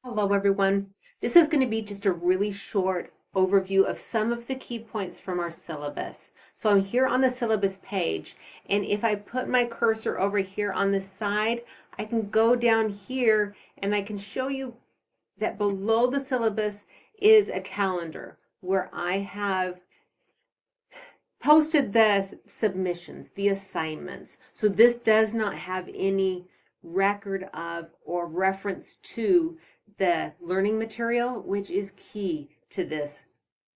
Hello, everyone. This is going to be just a really short overview of some of the key points from our syllabus. So I'm here on the syllabus page, and if I put my cursor over here on the side, I can go down here and I can show you that below the syllabus is a calendar where I have posted the submissions, the assignments. So this does not have any record of or reference to the learning material, which is key to this,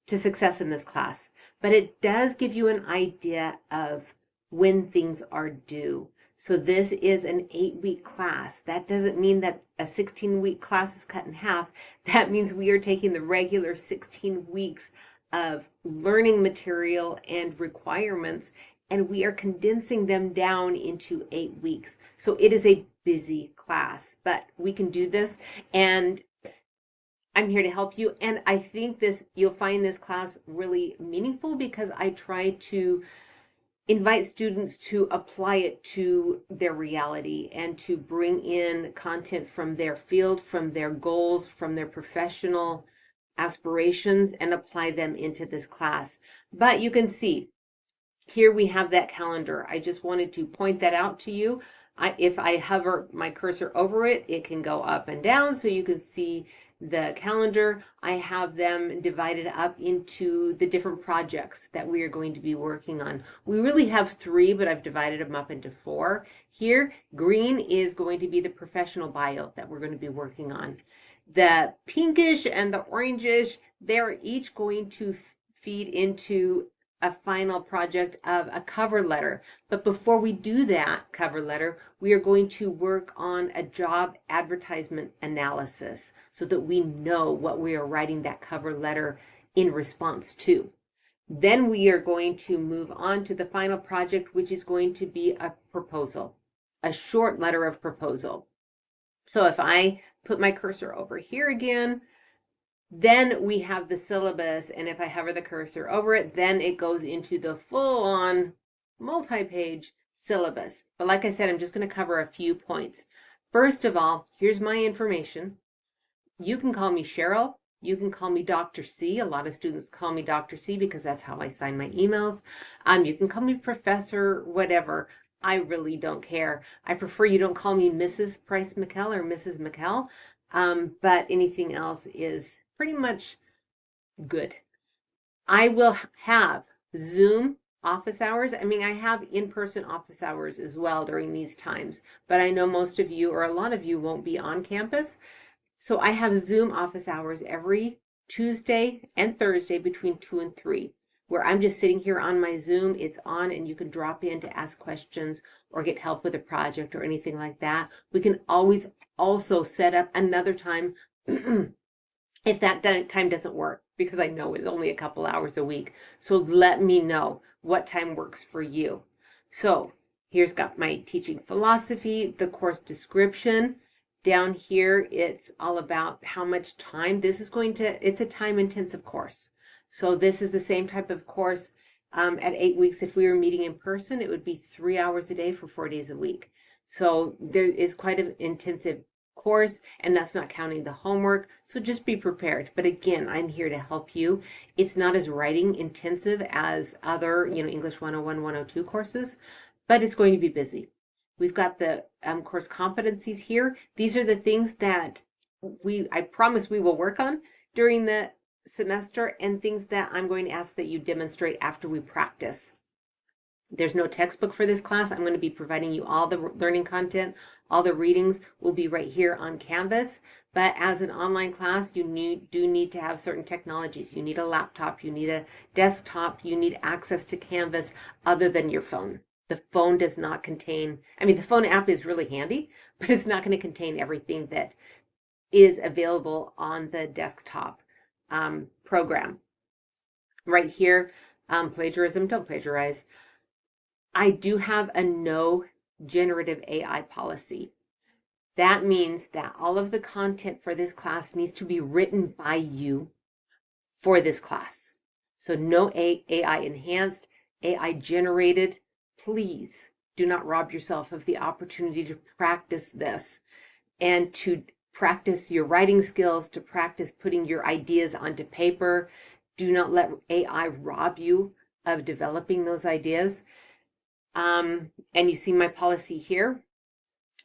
to success in this class. But it does give you an idea of when things are due. So this is an 8-week class. That doesn't mean that a 16-week class is cut in half. That means we are taking the regular 16 weeks of learning material and requirements, and we are condensing them down into 8 weeks. So it is a busy class, but we can do this, and I'm here to help you. And I think you'll find this class really meaningful because I try to invite students to apply it to their reality and to bring in content from their field, from their goals, from their professional aspirations, and apply them into this class. But you can see here we have that calendar. I just wanted to point that out to you. If I hover my cursor over it, it can go up and down so you can see the calendar. I have them divided up into the different projects that we are going to be working on. We really have 3, but I've divided them up into 4. Here, green is going to be the professional bio that we're going to be working on. The pinkish and the orangish, they're each going to feed into a final project of a cover letter. But before we do that cover letter, we are going to work on a job advertisement analysis so that we know what we are writing that cover letter in response to. Then we are going to move on to the final project, which is going to be a proposal, a short letter of proposal. So if I put my cursor over here again, then we have the syllabus, and if I hover the cursor over it, then it goes into the full-on multi-page syllabus. But like I said, I'm just going to cover a few points. First of all, here's my information. You can call me Cheryl. You can call me Dr. C. A lot of students call me Dr. C because that's how I sign my emails. You can call me Professor, whatever. I really don't care. I prefer you don't call me Mrs. Price-McKell or Mrs. McKell, but anything else is pretty much good. I will have Zoom office hours. I mean, I have in-person office hours as well during these times, but I know most of you or a lot of you won't be on campus. So I have Zoom office hours every Tuesday and Thursday between 2 and 3, where I'm just sitting here on my Zoom. It's on and you can drop in to ask questions or get help with a project or anything like that. We can always also set up another time if that time doesn't work, because I know it's only a couple hours a week. So let me know what time works for you. So here's got my teaching philosophy, the course description. Down here, it's all about how much time this is going to, it's a time intensive course. So this is the same type of course at 8 weeks. If we were meeting in person, it would be 3 hours a day for 4 days a week. So there is quite an intensive course, and that's not counting the homework. So just be prepared. But again, I'm here to help you. It's not as writing intensive as other, English 101, 102 courses, but it's going to be busy. We've got the course competencies here. These are the things that I promise we will work on during the semester, and things that I'm going to ask that you demonstrate after we practice. There's no textbook for this class. I'm going to be providing you all the learning content. All the readings will be right here on Canvas. But as an online class, you do need to have certain technologies. You need a laptop, you need a desktop, you need access to Canvas other than your phone. The phone does not contain, the phone app is really handy, but it's not going to contain everything that is available on the desktop program. Right here, plagiarism, don't plagiarize. I do have a no generative AI policy. That means that all of the content for this class needs to be written by you for this class. So no AI enhanced, AI generated. Please do not rob yourself of the opportunity to practice this and to practice your writing skills, to practice putting your ideas onto paper. Do not let AI rob you of developing those ideas. And you see my policy here,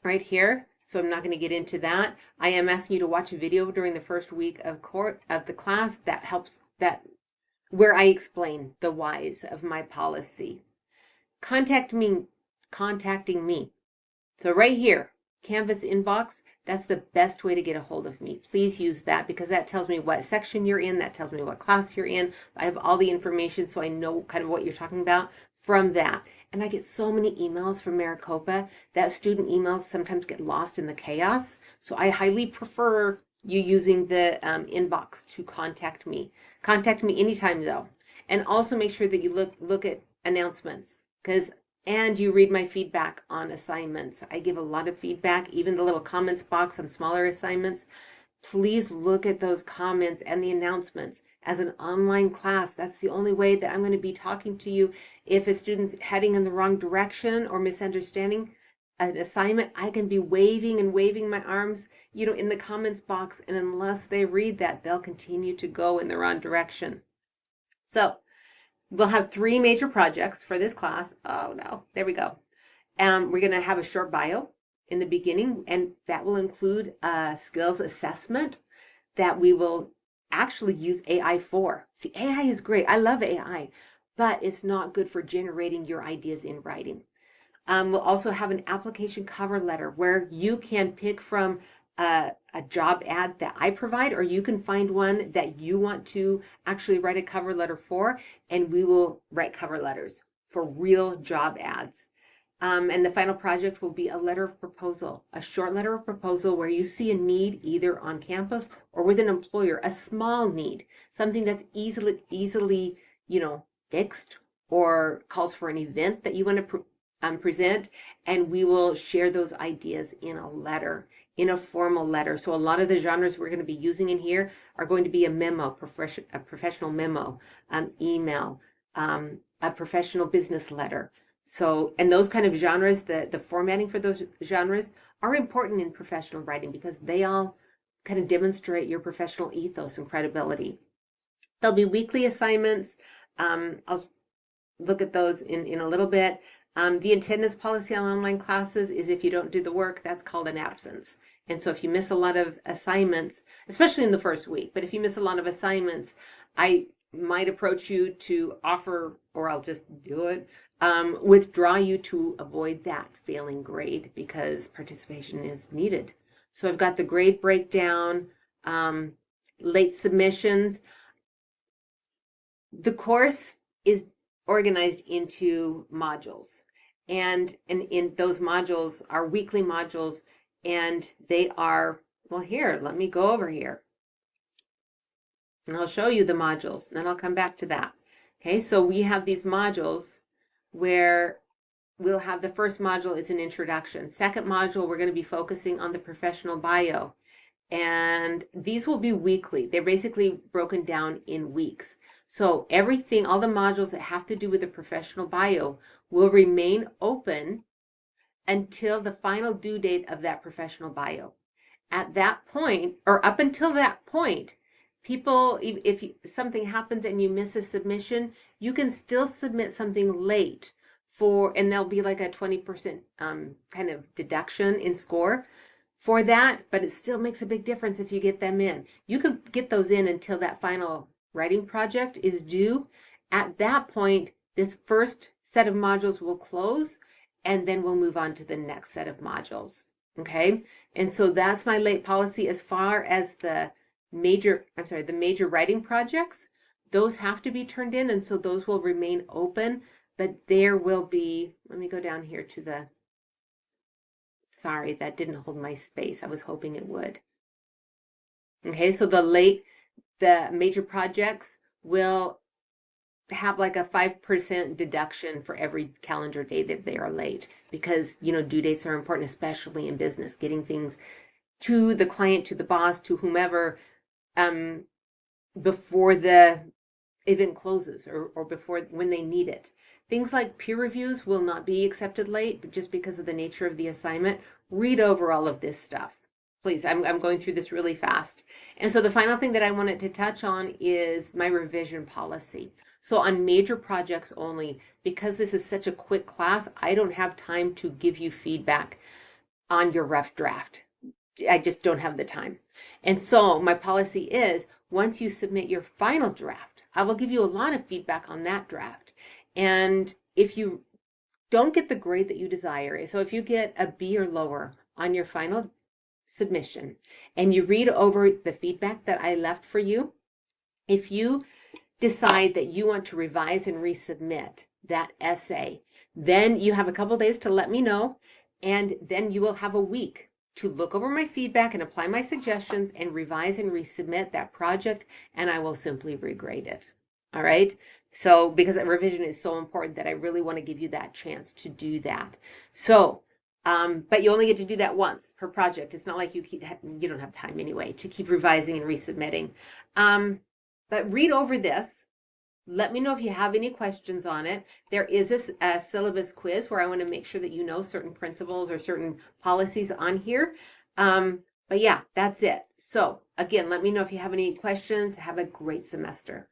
right here. So I'm not going to get into that. I am asking you to watch a video during the first week of the class that helps, that where I explain the whys of my policy. Contacting me. So right here, Canvas inbox, that's the best way to get a hold of me. Please use that because that tells me what section you're in, that tells me what class you're in. I have all the information so I know kind of what you're talking about from that. And I get so many emails from Maricopa that student emails sometimes get lost in the chaos. So I highly prefer you using the inbox to contact me. Contact me anytime though. And also make sure that you look at announcements and you read my feedback on assignments. I give a lot of feedback, even the little comments box on smaller assignments. Please look at those comments and the announcements. As an online class, that's the only way that I'm going to be talking to you. If a student's heading in the wrong direction or misunderstanding an assignment, I can be waving and waving my arms, in the comments box, and unless they read that, they'll continue to go in the wrong direction. So we'll have 3 major projects for this class. Oh no, there we go. We're going to have a short bio in the beginning, and that will include a skills assessment that we will actually use AI for. See, AI is great. I love AI, but it's not good for generating your ideas in writing. We'll also have an application cover letter where you can pick from a job ad that I provide, or you can find one that you want to actually write a cover letter for, and we will write cover letters for real job ads. And the final project will be a letter of proposal, a short letter of proposal where you see a need either on campus or with an employer, a small need, something that's easily, fixed or calls for an event that you want to present, and we will share those ideas in a letter, in a formal letter. So a lot of the genres we're going to be using in here are going to be a memo, a professional memo, email, a professional business letter. So, and those kind of genres, the formatting for those genres are important in professional writing because they all kind of demonstrate your professional ethos and credibility. There'll be weekly assignments. I'll look at those in a little bit. The attendance policy on online classes is if you don't do the work, that's called an absence. And so if you miss a lot of assignments, especially in the first week, but if you miss a lot of assignments, I might approach you to offer, or I'll just do it, withdraw you to avoid that failing grade because participation is needed. So I've got the grade breakdown, late submissions. The course is organized into modules, and in those modules are weekly modules, and they are, well, here, let me go over here and I'll show you the modules, and then I'll come back to that. Okay, so we have these modules where we'll have the first module is an introduction. Second module, we're going to be focusing on the professional bio, and these will be weekly. They're basically broken down in weeks. So everything, all the modules that have to do with the professional bio will remain open until the final due date of that professional bio. At that point, or up until that point, people, if something happens and you miss a submission, you can still submit something late and there'll be like a 20% kind of deduction in score for that, but it still makes a big difference if you get them in. You can get those in until that final writing project is due. At that point, this first set of modules will close, and then we'll move on to the next set of modules. Okay, and so that's my late policy as far as the major writing projects. Those have to be turned in, and so those will remain open, but there will be, let me go down here to the, sorry, that didn't hold my space. I was hoping it would. Okay, so the major projects will have like a 5% deduction for every calendar day that they are late, because due dates are important, especially in business, getting things to the client, to the boss, to whomever, before the event closes or before when they need it. Things like peer reviews will not be accepted late, but just because of the nature of the assignment. Read over all of this stuff. Please, I'm going through this really fast. And so the final thing that I wanted to touch on is my revision policy. So on major projects only, because this is such a quick class, I don't have time to give you feedback on your rough draft. I just don't have the time. And so my policy is once you submit your final draft, I will give you a lot of feedback on that draft. And if you don't get the grade that you desire, so if you get a B or lower on your final submission and you read over the feedback that I left for you, if you decide that you want to revise and resubmit that essay, then you have a couple days to let me know, and then you will have a week to look over my feedback and apply my suggestions and revise and resubmit that project, and I will simply regrade it. All right. So because that revision is so important that I really want to give you that chance to do that. So but you only get to do that once per project. It's not like you don't have time anyway to keep revising and resubmitting. But read over this. Let me know if you have any questions on it. There is a syllabus quiz where I want to make sure that you know certain principles or certain policies on here. But yeah, that's it. So again, let me know if you have any questions. Have a great semester.